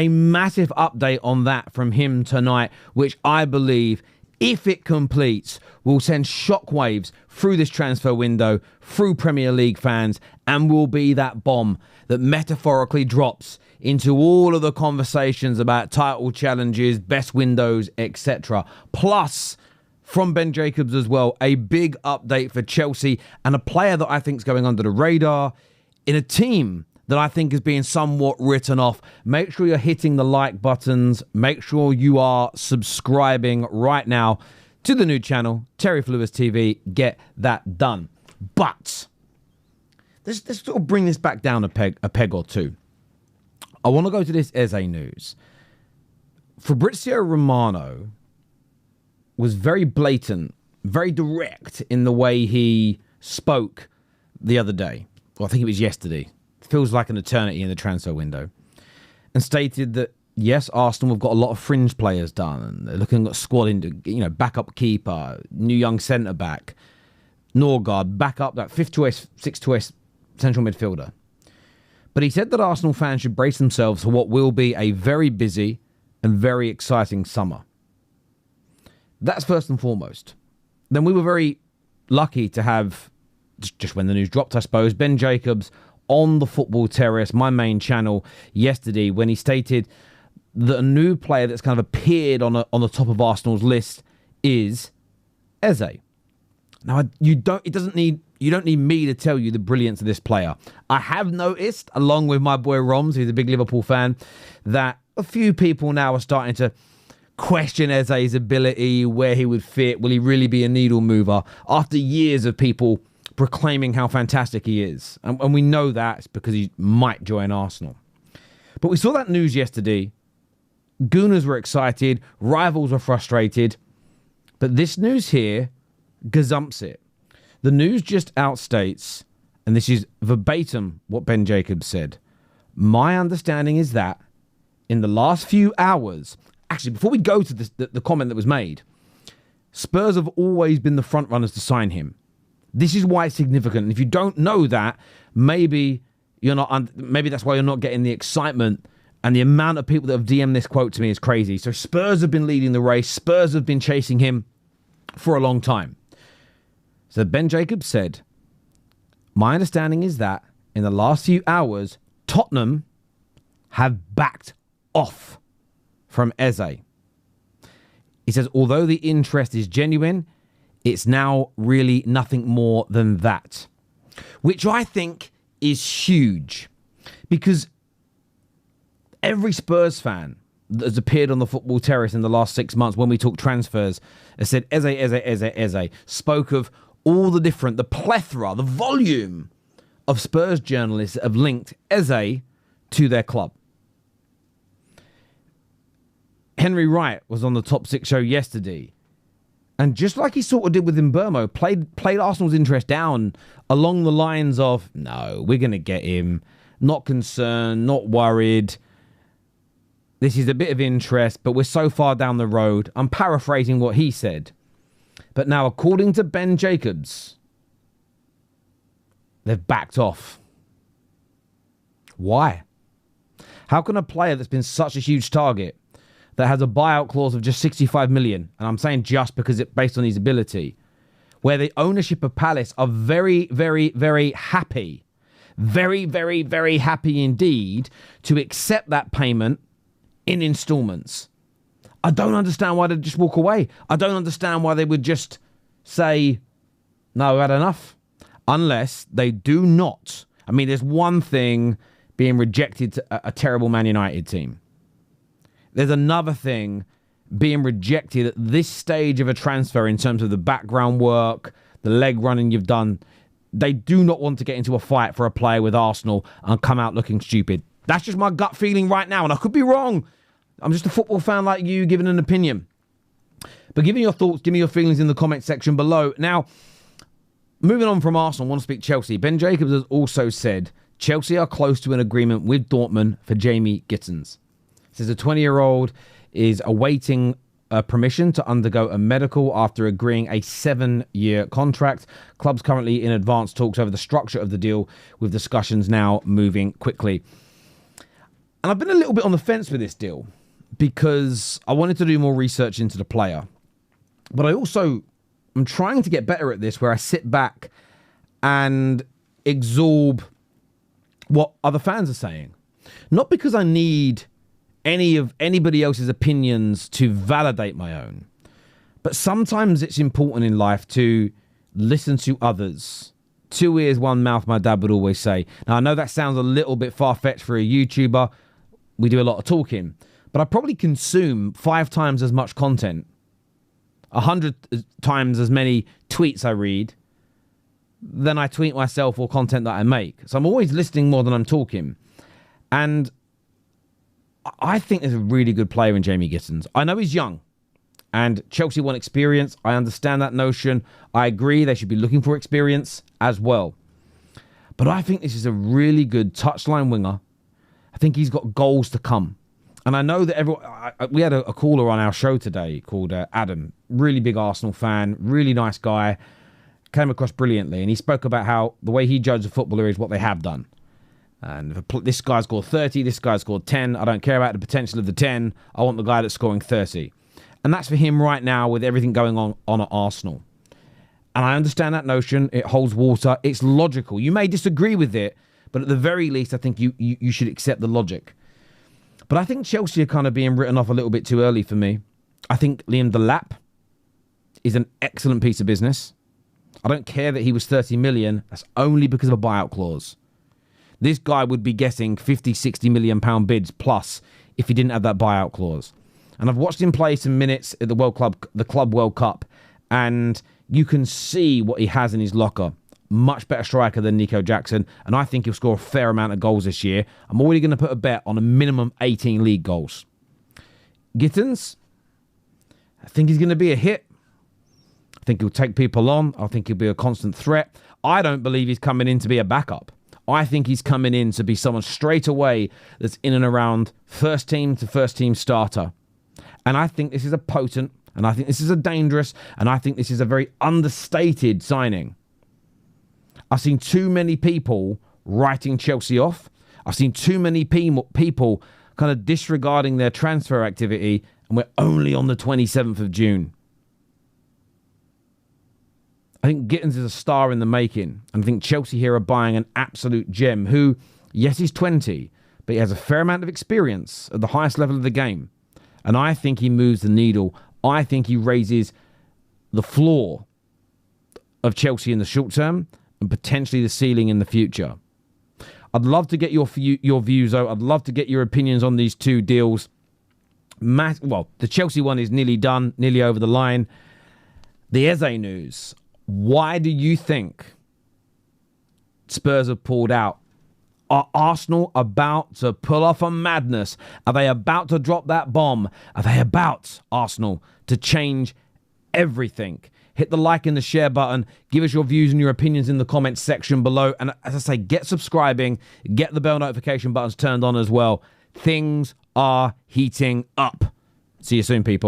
A massive update on that from him tonight, which I believe, if it completes, will send shockwaves through this transfer window, through Premier League fans, and will be that bomb that metaphorically drops into all of the conversations about title challenges, best windows, etc. Plus, from Ben Jacobs as well, a big update for Chelsea and a player that I think is going under the radar in a team that I think is being somewhat written off. Make sure you're hitting the like buttons. Make sure you are subscribing right now to the new channel, Terry Flewis TV. Get that done. But let's sort of bring this back down a peg or two. I want to go to this Eze news. Fabrizio Romano was very blatant, very direct in the way he spoke the other day. Well, I think it was yesterday. Feels like an eternity in the transfer window, and stated that yes, Arsenal have got a lot of fringe players done, and they're looking at squad into, backup keeper, new young centre back, Norgard, backup that 5th choice, 6th choice central midfielder. But he said that Arsenal fans should brace themselves for what will be a very busy and very exciting summer. That's first and foremost. Then we were very lucky to have, just when the news dropped, I suppose, Ben Jacobs on the Football Terrace, my main channel, yesterday, when he stated that a new player that's kind of appeared on the top of Arsenal's list is Eze. Now, you don't need me to tell you the brilliance of this player. I have noticed, along with my boy Roms, who's a big Liverpool fan, that a few people now are starting to question Eze's ability, where he would fit. Will he really be a needle mover? After years of people proclaiming how fantastic he is. And we know that's because he might join Arsenal. But we saw that news yesterday. Gooners were excited. Rivals were frustrated. But this news here gazumps it. The news just outstates, and this is verbatim what Ben Jacobs said. My understanding is that in the last few hours, actually, before we go to the comment that was made, Spurs have always been the front runners to sign him. This is why it's significant. And if you don't know that, maybe you're not. Maybe that's why you're not getting the excitement. And the amount of people that have DM'd this quote to me is crazy. So Spurs have been leading the race. Spurs have been chasing him for a long time. So Ben Jacobs said, my understanding is that in the last few hours, Tottenham have backed off from Eze. He says, although the interest is genuine, it's now really nothing more than that, which I think is huge, because every Spurs fan that has appeared on the Football Terrace in the last 6 months when we talk transfers has said Eze, spoke of all the plethora, the volume of Spurs journalists that have linked Eze to their club. Henry Wright was on the Top 6 show yesterday, and just like he sort of did with Mbeumo, played Arsenal's interest down along the lines of, no, we're going to get him, not concerned, not worried. This is a bit of interest, but we're so far down the road. I'm paraphrasing what he said. But now, according to Ben Jacobs, they've backed off. Why? How can a player that's been such a huge target, that has a buyout clause of just 65 million, and I'm saying just because it's based on his ability, where the ownership of Palace are very, very, very happy, very, very, very happy indeed to accept that payment in installments. I don't understand why they'd just walk away. I don't understand why they would just say, no, we've had enough. Unless they do not. I mean, there's one thing being rejected to a terrible Man United team. There's another thing being rejected at this stage of a transfer in terms of the background work, the leg running you've done. They do not want to get into a fight for a player with Arsenal and come out looking stupid. That's just my gut feeling right now, and I could be wrong. I'm just a football fan like you, giving an opinion. But give me your thoughts, give me your feelings in the comment section below. Now, moving on from Arsenal, I want to speak Chelsea. Ben Jacobs has also said Chelsea are close to an agreement with Dortmund for Jamie Gittens. Says a 20-year-old is awaiting permission to undergo a medical after agreeing a 7-year contract. Clubs currently in advanced talks over the structure of the deal, with discussions now moving quickly. And I've been a little bit on the fence with this deal because I wanted to do more research into the player. But I also am trying to get better at this, where I sit back and absorb what other fans are saying. Not because I need anybody else's opinions to validate my own, but sometimes it's important in life to listen to others. 2 ears, 1 mouth, my dad would always say. Now, I know that sounds a little bit far-fetched for a YouTuber. We do a lot of talking, but I probably consume 5 times as much content, 100 times as many tweets I read than I tweet myself or content that I make. So I'm always listening more than I'm talking. And I think there's a really good player in Jamie Gittens. I know he's young and Chelsea want experience. I understand that notion. I agree they should be looking for experience as well. But I think this is a really good touchline winger. I think he's got goals to come. And I know that everyone... we had a caller on our show today called Adam. Really big Arsenal fan. Really nice guy. Came across brilliantly. And he spoke about how the way he judges a footballer is what they have done. And if this guy scored 30, this guy scored 10. I don't care about the potential of the 10. I want the guy that's scoring 30. And that's for him right now with everything going on at Arsenal. And I understand that notion. It holds water. It's logical. You may disagree with it, but at the very least, I think you should accept the logic. But I think Chelsea are kind of being written off a little bit too early for me. I think Liam Delap is an excellent piece of business. I don't care that he was 30 million. That's only because of a buyout clause. This guy would be getting 50, 60 million pound bids plus if he didn't have that buyout clause. And I've watched him play some minutes at the Club World Cup, and you can see what he has in his locker. Much better striker than Nico Jackson, and I think he'll score a fair amount of goals this year. I'm already going to put a bet on a minimum 18 league goals. Gittens, I think he's going to be a hit. I think he'll take people on. I think he'll be a constant threat. I don't believe he's coming in to be a backup. I think he's coming in to be someone straight away that's in and around first team to first team starter. And I think this is a potent, and I think this is a dangerous, and I think this is a very understated signing. I've seen too many people writing Chelsea off. I've seen too many people kind of disregarding their transfer activity, and we're only on the 27th of June. I think Gittens is a star in the making. And I think Chelsea here are buying an absolute gem who, yes, he's 20, but he has a fair amount of experience at the highest level of the game. And I think he moves the needle. I think he raises the floor of Chelsea in the short term and potentially the ceiling in the future. I'd love to get your views, though. I'd love to get your opinions on these two deals. Well, the Chelsea one is nearly done, nearly over the line. The Eze news. Why do you think Spurs have pulled out? Are Arsenal about to pull off a madness? Are they about to drop that bomb? Are they about, Arsenal, to change everything? Hit the like and the share button. Give us your views and your opinions in the comments section below. And as I say, get subscribing. Get the bell notification buttons turned on as well. Things are heating up. See you soon, people.